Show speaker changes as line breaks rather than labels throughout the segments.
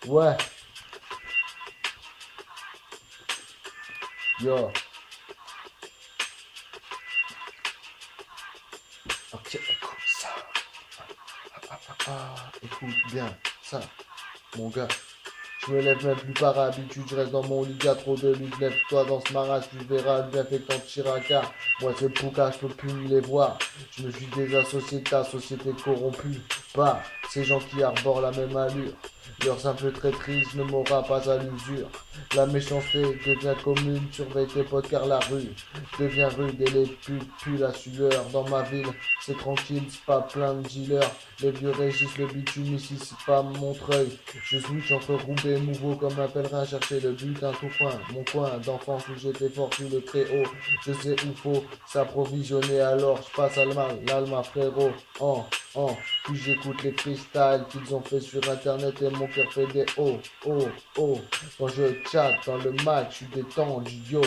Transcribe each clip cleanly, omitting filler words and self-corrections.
Ouais, yo, ok, écoute ça. Écoute bien ça, mon gars. Je me lève même plus par habitude, je reste dans mon lit, y'a trop de lutte, lève-toi dans ce marasme, tu verras le bienfaitant Chiraka. Moi c'est Pouka, je peux plus me les voir. Je me suis désassocié de ta société corrompue. Pas ces gens qui arborent la même allure. Leur simple traîtrise ne m'aura pas à l'usure. La méchanceté devient commune, surveille tes potes car la rue devient rude et les putes puent la sueur. Dans ma ville, c'est tranquille, c'est pas plein de dealers. Les vieux régissent le bitume, ici c'est pas Montreuil. Je switch entre Roubaix et Mouveau comme un pèlerin chercher le but, un tout coin. Mon coin d'enfance où j'étais fort sous le très haut. Je sais où faut s'approvisionner alors je passe à l'alma frérot. Puis j'écoute les freestyles qu'ils ont fait sur internet et mon cœur fait des oh. Quand je chatte dans le match, je suis détendu, yo.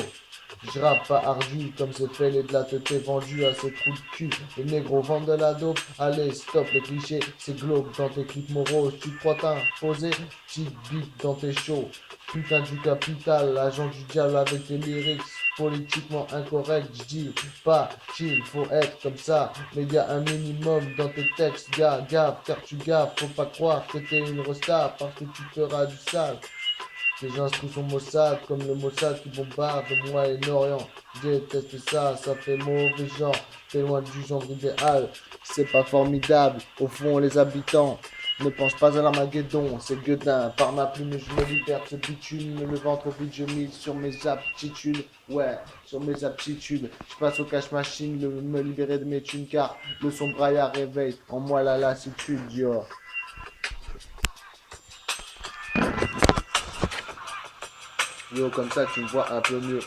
Je rappe pas ardu comme c'est fait les de la tête vendue à ces trous de cul. Les négros vendent de la dope. Allez, stop les clichés, c'est glauque dans tes clips moroses. Tu crois t'imposer, petite bite dans tes shows. Putain du capital, agent du diable avec tes lyrics politiquement incorrects. Je dis pas qu'il faut être comme ça, mais y a un minimum dans tes textes, gars, gaffe, car tu gaffes. Faut pas croire que t'es une resta parce que tu feras du sale. Les instrus sont Mossad, comme le Mossad qui bombarde le Moyen-Orient. Je déteste ça, ça fait mauvais genre. T'es loin du genre idéal, c'est pas formidable. Au fond, les habitants ne pensent pas à l'Armageddon. C'est Guedin, par ma plume, je me libère de ce bitume. Le ventre vide, je mise sur mes aptitudes. Ouais, sur mes aptitudes. Je passe au cash machine, me libérer de mes thunes, car le son braillard réveille en moi la lassitude, yo. Yo, comme ça, tu me vois un peu mieux.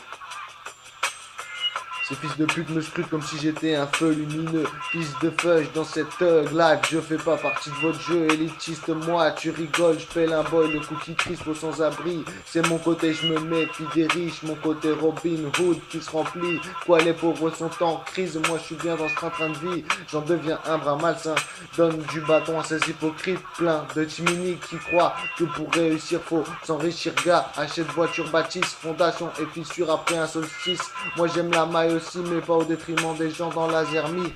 Ces fils de pute me scrutent comme si j'étais un feu lumineux. Fils de feuille dans cette live, je fais pas partie de votre jeu élitiste. Moi, tu rigoles, je fais un boy, le cookie crisp aux sans-abri. C'est mon côté, je me méfie des riches, mon côté Robin Hood qui se remplit. Quoi, les pauvres sont en crise, moi je suis bien dans ce train de vie. J'en deviens un bras malsain, donne du bâton à ces hypocrites. Plein de timiniques qui croient que pour réussir, faut s'enrichir, gars. Achète voiture, bâtisse, fondation et fissure après un solstice. Moi j'aime la maille aussi, mais pas au détriment des gens dans la zermie.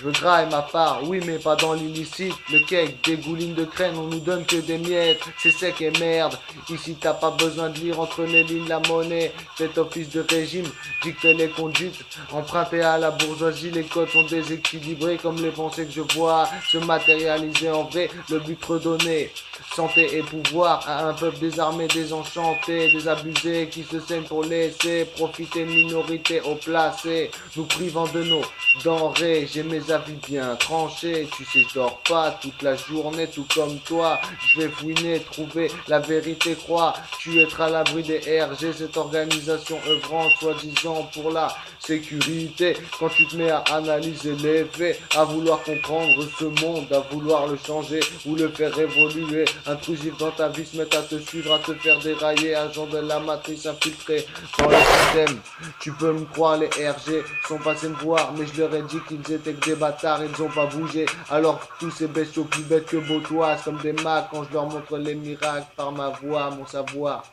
Je graille ma part, oui mais pas dans l'illicite. Le cake dégouline de crème, on nous donne que des miettes. C'est sec et merde. Ici t'as pas besoin de lire entre les lignes la monnaie. Cet office de régime dicte les conduites. Emprunté à la bourgeoisie, les codes sont déséquilibrés comme les pensées que je vois se matérialiser en vrai. Le but redonné, santé et pouvoir à un peuple désarmé, désenchanté, désabusé qui se saigne pour laisser profiter une minorité au placé, nous privant de nos denrées. J'ai mes avis bien tranchés, tu sais je dors pas toute la journée tout comme toi. Je vais fouiner, trouver la vérité, crois tu être à l'abri des RG, cette organisation œuvrante soi-disant pour la sécurité. Quand tu te mets à analyser les faits, à vouloir comprendre ce monde, à vouloir le changer ou le faire évoluer, intrusif dans ta vie, se mettre à te suivre, à te faire dérailler, agent de la matrice infiltré dans le système. Tu peux me croire, les RG sont passés me voir, mais je leur ai dit qu'ils étaient que des bâtards, ils ont pas bougé. Alors tous ces bestiaux plus bêtes que Botoise, comme des macs, quand je leur montre les miracles par ma voix, mon savoir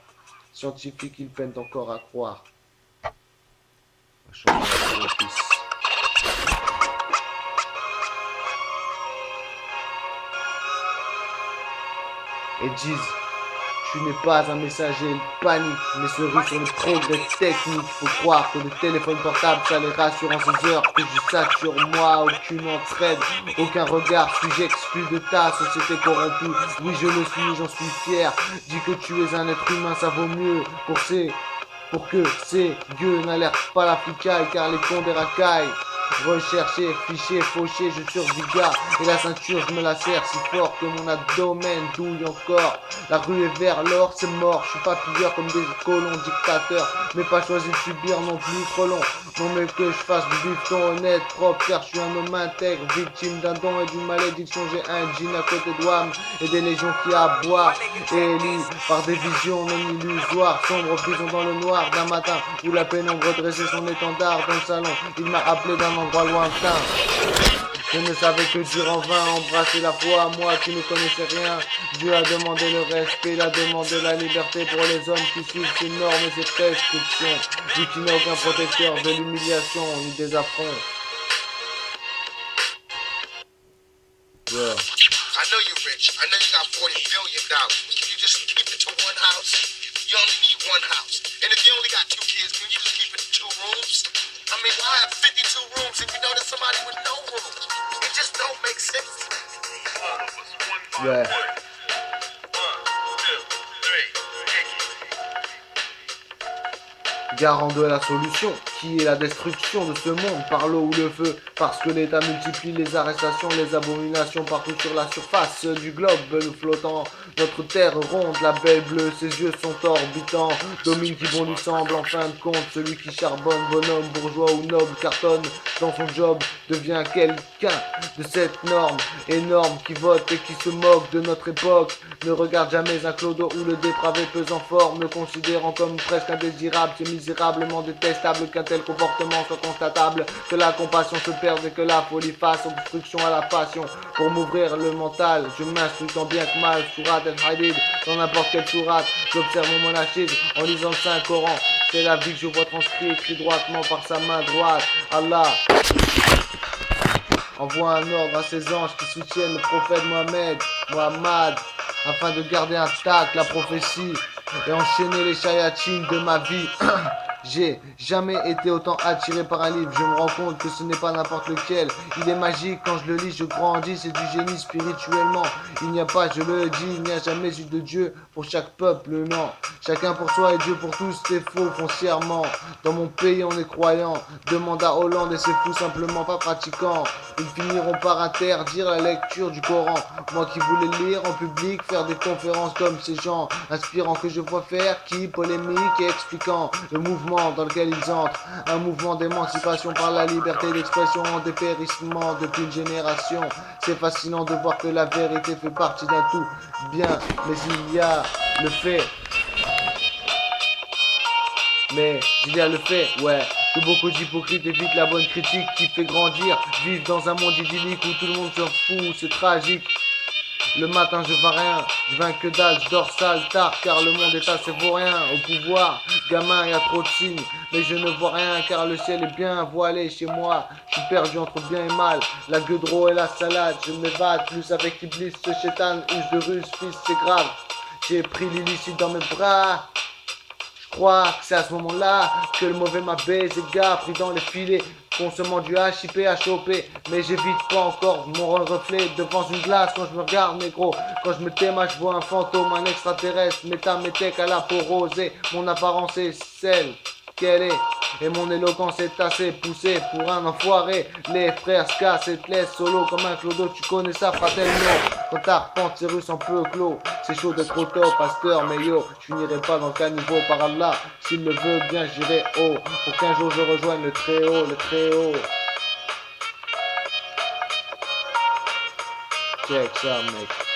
scientifique, ils peinent encore à croire. Et disent, tu n'es pas un messager de panique, mais se rue sur le progrès technique. Faut croire que le téléphone portable, ça les rassure en ces heures que je sature moi. Aucune entraide, aucun regard, suis-je exclu de ta société corrompue. Oui, je le suis, j'en suis fier. Dis que tu es un être humain, ça vaut mieux pour que ces gueux n'alertent pas la flicaille, car les cons des racailles. Recherché, fiché, fauché, je survis gars. Et la ceinture, je me la serre si fort que mon abdomen douille encore. La rue est vers l'or, c'est mort. Je suis pas pilleur comme des colons dictateurs, mais pas choisi de subir non plus trop long. Non mais que je fasse du bifton honnête, propre, car je suis un homme intègre, victime d'un don et d'une malédiction. J'ai un jean à côté de WAM et des légions qui aboient. Élu par des visions non illusoires, sombre prison dans le noir d'un matin où la pénombre dressait son étendard dans le salon. Il m'a appelé d'un endroit lointain. Je ne savais que dire en vain, embrasser la foi, moi qui ne connaissais rien. Dieu a demandé le respect, il a demandé la liberté pour les hommes qui suivent ses normes et ses prescriptions. Vu qu'il n'a aucun protecteur de l'humiliation ni des affronts. Yeah.
I know you're rich. I know you got $40 billion. Can you just keep it to one house? You only need one house. And if you only got 2 kids, can you just keep it to 2 rooms? I mean, why have 52 rooms if you know there's somebody with no rooms? It just don't make sense. All of us, one by
Yeah.
one. 1, 2, 3.
Garant de la solution, qui est la destruction de ce monde par l'eau ou le feu, parce que l'État multiplie les arrestations, les abominations partout sur la surface du globe, nous flottant, notre terre ronde, la belle bleue, ses yeux sont orbitants, domine qui bon lui semble en fin de compte, celui qui charbonne, bonhomme, bourgeois ou noble, cartonne dans son job, devient quelqu'un de cette norme énorme qui vote et qui se moque de notre époque, ne regarde jamais un clodo ou le dépravé pesant fort, me considérant comme presque indésirable, c'est misérablement détestable qu'un tel comportement soit constatable, que la compassion se perde et que la folie fasse obstruction à la passion. Pour m'ouvrir le mental, je m'instruis tant bien que mal, sourate al-Hadid, dans n'importe quelle sourate, j'observe mon monachisme en lisant le Saint-Coran. C'est la vie que je vois transcrite, écrit droitement par sa main droite. Allah envoie un ordre à ses anges qui soutiennent le prophète Mohammed, afin de garder intacte la prophétie et enchaîner les shayatines de ma vie. J'ai jamais été autant attiré par un livre, je me rends compte que ce n'est pas n'importe lequel. Il est magique, quand je le lis, je grandis, c'est du génie spirituellement. Il n'y a pas, je le dis, il n'y a jamais eu de Dieu pour chaque peuple, non. Chacun pour soi et Dieu pour tous, c'est faux foncièrement. Dans mon pays, on est croyant. Demande à Hollande et c'est fou simplement pas pratiquant. Ils finiront par interdire la lecture du Coran. Moi qui voulais lire en public, faire des conférences comme ces gens inspirants que je vois faire, qui polémique et expliquant le mouvement dans lequel ils entrent, un mouvement d'émancipation par la liberté d'expression en dépérissement depuis une génération. C'est fascinant de voir que la vérité fait partie d'un tout bien, mais il y a le fait. Mais il y a le fait, ouais, que beaucoup d'hypocrites évitent la bonne critique qui fait grandir, vivent dans un monde idyllique où tout le monde s'en fout, c'est tragique. Le matin je vois rien, je viens que dalle, je dors sale tard car le monde est assez vaurien. Au pouvoir, gamin y a trop de signes, mais je ne vois rien car le ciel est bien voilé chez moi. Je suis perdu entre bien et mal, la gueudreau et la salade. Je m'évade plus avec Iblis, ce chétan, use de ruse, fils c'est grave. J'ai pris l'illicite dans mes bras. Je crois que c'est à ce moment-là que le mauvais m'a baisé, gars, pris dans les filets, consommant du HIP, HOP, mais j'évite pas encore mon reflet devant une glace quand je me regarde, négro. Quand je me téma, je vois un fantôme, un extraterrestre, métaméthèque à la peau rosée. Mon apparence est celle qu'elle est, et mon éloquence est assez poussée pour un enfoiré. Les frères se cassent et te laissent solo comme un clodo, tu connais ça, fratello. Quand t'arpentes ces rues sans peu clos, c'est chaud d'être auto, pasteur, mais yo, je finirai pas dans le caniveau par Allah. S'il le veut bien, j'irai haut, pour qu'un jour je rejoigne le très haut, le très haut. Check ça, mec.